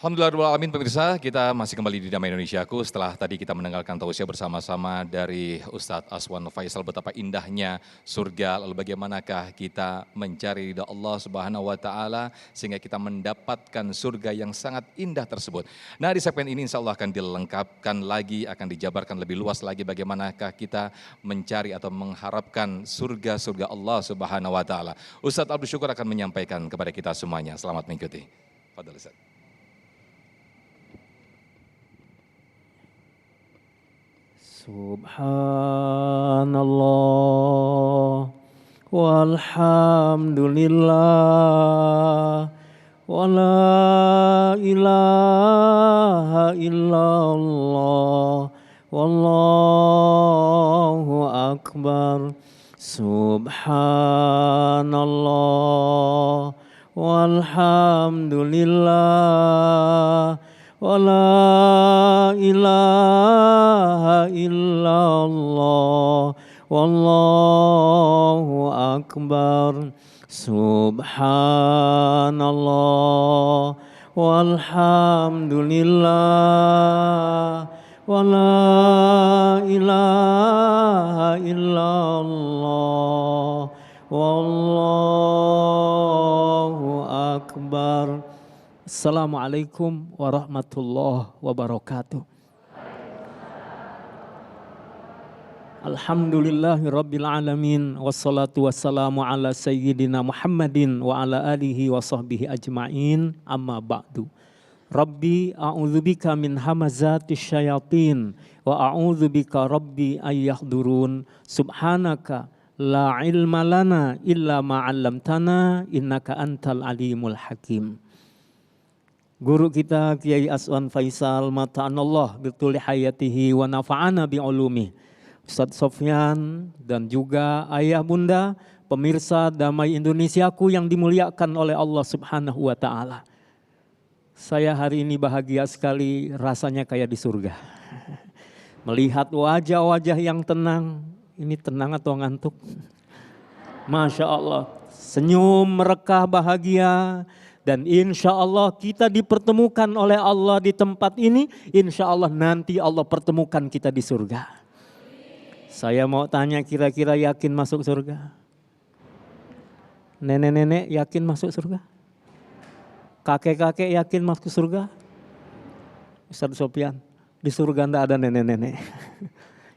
Alhamdulillahirrahmanirrahim pemirsa, kita masih kembali di Damai Indonesiaku setelah tadi kita mendengarkan tausiah bersama-sama dari Ustadz Aswan Faisal betapa indahnya surga, lalu bagaimanakah kita mencari ridha Allah Subhanahu wa taala sehingga kita mendapatkan surga yang sangat indah tersebut. Nah, di segmen ini insya Allah akan dilengkapkan lagi, akan dijabarkan lebih luas lagi bagaimanakah kita mencari atau mengharapkan surga-surga Allah Subhanahu wa taala. Ustadz Abdul Syukur akan menyampaikan kepada kita semuanya. Selamat mengikuti. Fadhal Ustadz. Subhanallah walhamdulillah wa la ilaha illallah wallahu akbar. Subhanallah walhamdulillah wa la ilaha illallah wallahu akbar. Subhanallah walhamdulillah wa la ilaha illallah wallahu akbar. Assalamualaikum warahmatullahi wabarakatuh. Alhamdulillahirabbil alamin wassalatu wassalamu ala sayyidina Muhammadin wa ala alihi wa sahbihi ajmain, amma ba'du. Rabbi a'udzubika min hamazatis syayatin wa a'udzubika rabbi ayyahdurun. Subhanaka la ilma lana illa ma 'allamtana innaka antal alimul hakim. Guru kita Kiai Aswan Faisal mata'anallah bituli hayatihi wa nafa'ana bi'ulumih, Ustadz Sofyan dan juga ayah bunda pemirsa Damai Indonesiaku yang dimuliakan oleh Allah Subhanahu wa taala. Saya hari ini bahagia sekali, rasanya kayak di surga. Melihat wajah-wajah yang tenang, ini tenang atau ngantuk? Masya Allah, senyum, merekah, bahagia. Dan insya Allah kita dipertemukan oleh Allah di tempat ini. Insya Allah nanti Allah pertemukan kita di surga. Saya mau tanya, kira-kira yakin masuk surga? Nenek-nenek yakin masuk surga? Kakek-kakek yakin masuk surga? Ustadz Sofyan, di surga enggak ada nenek-nenek.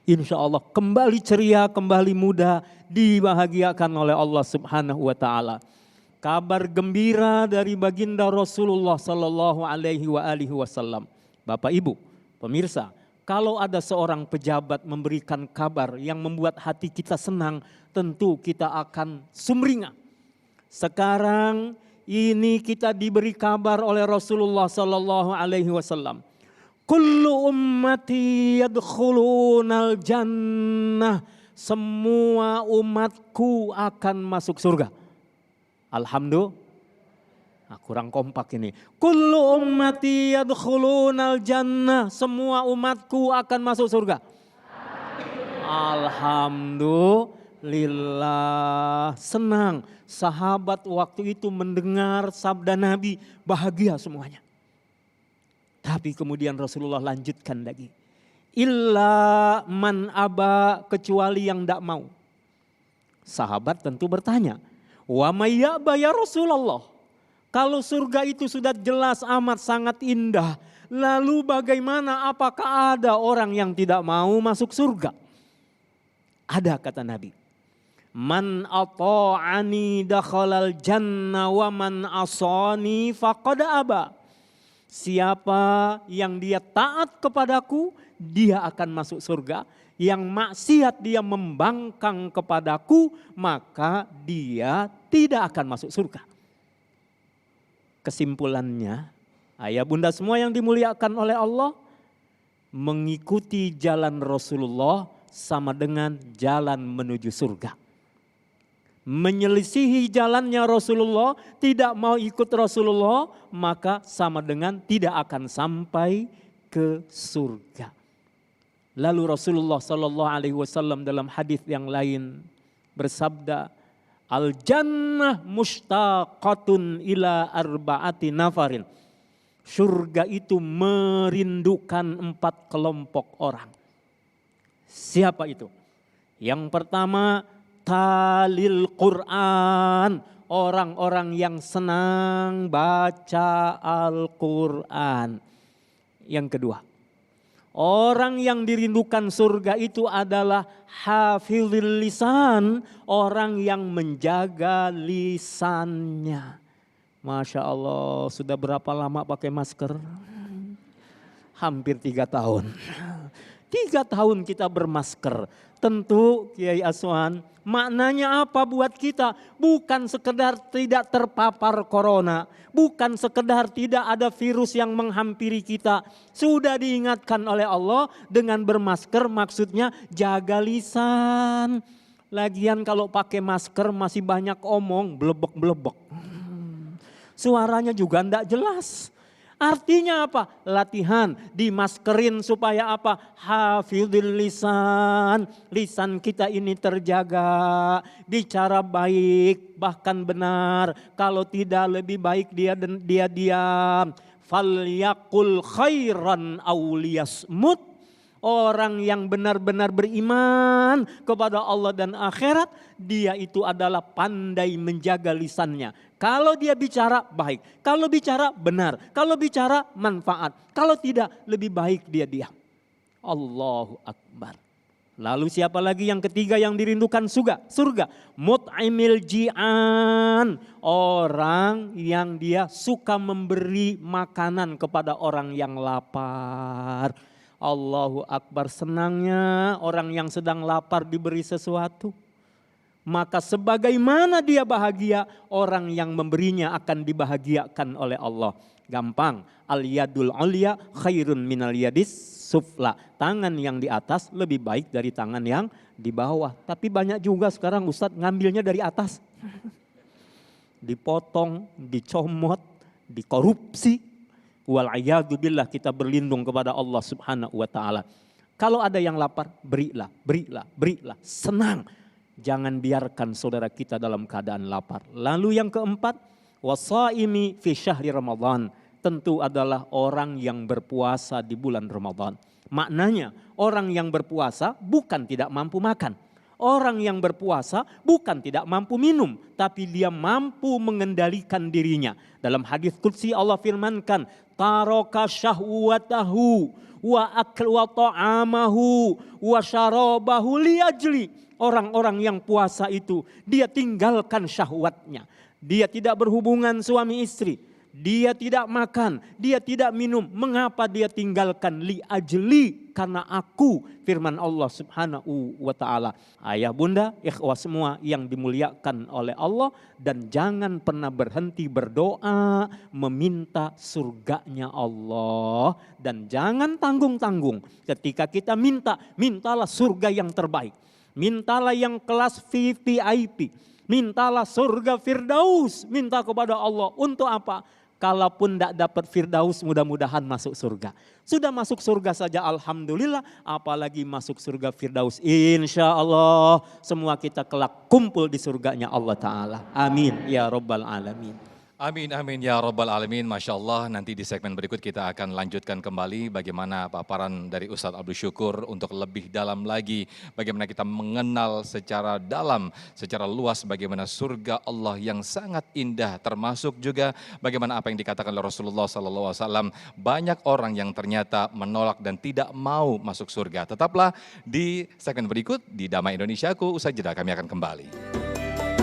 Insya Allah kembali ceria, kembali muda, dibahagiakan oleh Allah Subhanahu wa taala. Kabar gembira dari baginda Rasulullah sallallahu alaihi wasallam. Bapak Ibu, pemirsa, kalau ada seorang pejabat memberikan kabar yang membuat hati kita senang, tentu kita akan sumringah. Sekarang ini kita diberi kabar oleh Rasulullah sallallahu alaihi wasallam. Kullu ummati yadkhulunal jannah. Semua umatku akan masuk surga. Alhamdulillah. Nah, kurang kompak ini. Kullu ummati yadkhulunal jannah. Semua umatku akan masuk surga. Alhamdulillah. Senang. Sahabat waktu itu mendengar sabda Nabi, bahagia semuanya. Tapi kemudian Rasulullah lanjutkan lagi. Illa man aba, kecuali yang tidak mau. Sahabat tentu bertanya, wa may ya'ba ya Rasulullah. Kalau surga itu sudah jelas amat sangat indah, lalu bagaimana, apakah ada orang yang tidak mau masuk surga? Ada, kata Nabi. Man ata'ani dakhalal jannah wa man asani faqad aba. Siapa yang dia taat kepadaku, dia akan masuk surga. Yang maksiat dia membangkang kepadaku, maka dia tidak akan masuk surga. Kesimpulannya, ayah bunda semua yang dimuliakan oleh Allah, mengikuti jalan Rasulullah sama dengan jalan menuju surga. Menyelisihi jalannya Rasulullah, tidak mau ikut Rasulullah, maka sama dengan tidak akan sampai ke surga. Lalu Rasulullah sallallahu alaihi wasallam dalam hadis yang lain bersabda, al jannah mushtaqatun ila arba'ati nafarin. Surga itu merindukan 4 kelompok orang. Siapa itu? Yang pertama, talil Quran. Orang-orang yang senang baca Al-Quran. Yang kedua, orang yang dirindukan surga itu adalah hafizil lisan. Orang yang menjaga lisannya. Masya Allah, sudah berapa lama pakai masker? Hampir 3 tahun. 3 tahun kita bermasker. Tentu Kiai Aswan, maknanya apa buat kita? Bukan sekedar tidak terpapar corona. Bukan sekedar tidak ada virus yang menghampiri kita. Sudah diingatkan oleh Allah dengan bermasker, maksudnya jaga lisan. Lagian kalau pakai masker masih banyak omong, blebek-blebek. Suaranya juga enggak jelas. Artinya apa? Latihan, dimaskerin supaya apa? Hafidhil lisan. Lisan kita ini terjaga, bicara baik, bahkan benar. Kalau tidak lebih baik dia diam. Falyaqul khairan aw liyasmut. Orang yang benar-benar beriman kepada Allah dan akhirat, dia itu adalah pandai menjaga lisannya. Kalau dia bicara baik, kalau bicara benar, kalau bicara manfaat, kalau tidak lebih baik dia diam. Allahu Akbar. Lalu siapa lagi yang ketiga yang dirindukan surga? Mut'imil ji'an. Orang yang dia suka memberi makanan kepada orang yang lapar. Allahu Akbar, senangnya orang yang sedang lapar diberi sesuatu. Maka sebagaimana dia bahagia, orang yang memberinya akan dibahagiakan oleh Allah. Gampang, al-yadul ulya khairun minal yadis sufla. Tangan yang di atas lebih baik dari tangan yang di bawah. Tapi banyak juga sekarang Ustadz ngambilnya dari atas. Dipotong, dicomot, dikorupsi. Wal'iyadu billah, kita berlindung kepada Allah subhanahu wa ta'ala. Kalau ada yang lapar, berilah, berilah, berilah. Senang. Jangan biarkan saudara kita dalam keadaan lapar. Lalu yang keempat, wasaimi fi syahri Ramadan. Tentu adalah orang yang berpuasa di bulan Ramadan. Maknanya orang yang berpuasa bukan tidak mampu makan. Orang yang berpuasa bukan tidak mampu minum, tapi dia mampu mengendalikan dirinya. Dalam hadis qudsi Allah firmankan, taraka syahwatahu wa akl wa ta'amahu wa syarabahu liajli. Orang-orang yang puasa itu dia tinggalkan syahwatnya. Dia tidak berhubungan suami istri. Dia tidak makan, dia tidak minum. Mengapa dia tinggalkan? Li ajli, karena aku, firman Allah subhanahu wa ta'ala. Ayah bunda, ikhwah semua yang dimuliakan oleh Allah. Dan jangan pernah berhenti berdoa, meminta surganya Allah. Dan jangan tanggung-tanggung. Ketika kita minta, mintalah surga yang terbaik. Mintalah yang kelas VIP. Mintalah surga Firdaus. Minta kepada Allah. Untuk apa? Kalaupun tidak dapat Firdaus, mudah-mudahan masuk surga. Sudah masuk surga saja alhamdulillah, apalagi masuk surga Firdaus. Insya Allah semua kita kelak kumpul di surganya Allah Ta'ala. Amin ya Rabbal Alamin. Amin, amin ya Rabbal Alamin. Masya Allah, nanti di segmen berikut kita akan lanjutkan kembali bagaimana paparan dari Ustadz Abdul Syukur untuk lebih dalam lagi. Bagaimana kita mengenal secara dalam, secara luas bagaimana surga Allah yang sangat indah. Termasuk juga bagaimana apa yang dikatakan oleh Rasulullah SAW. Banyak orang yang ternyata menolak dan tidak mau masuk surga. Tetaplah di segmen berikut di Damai Indonesiaku. Usai jeda kami akan kembali.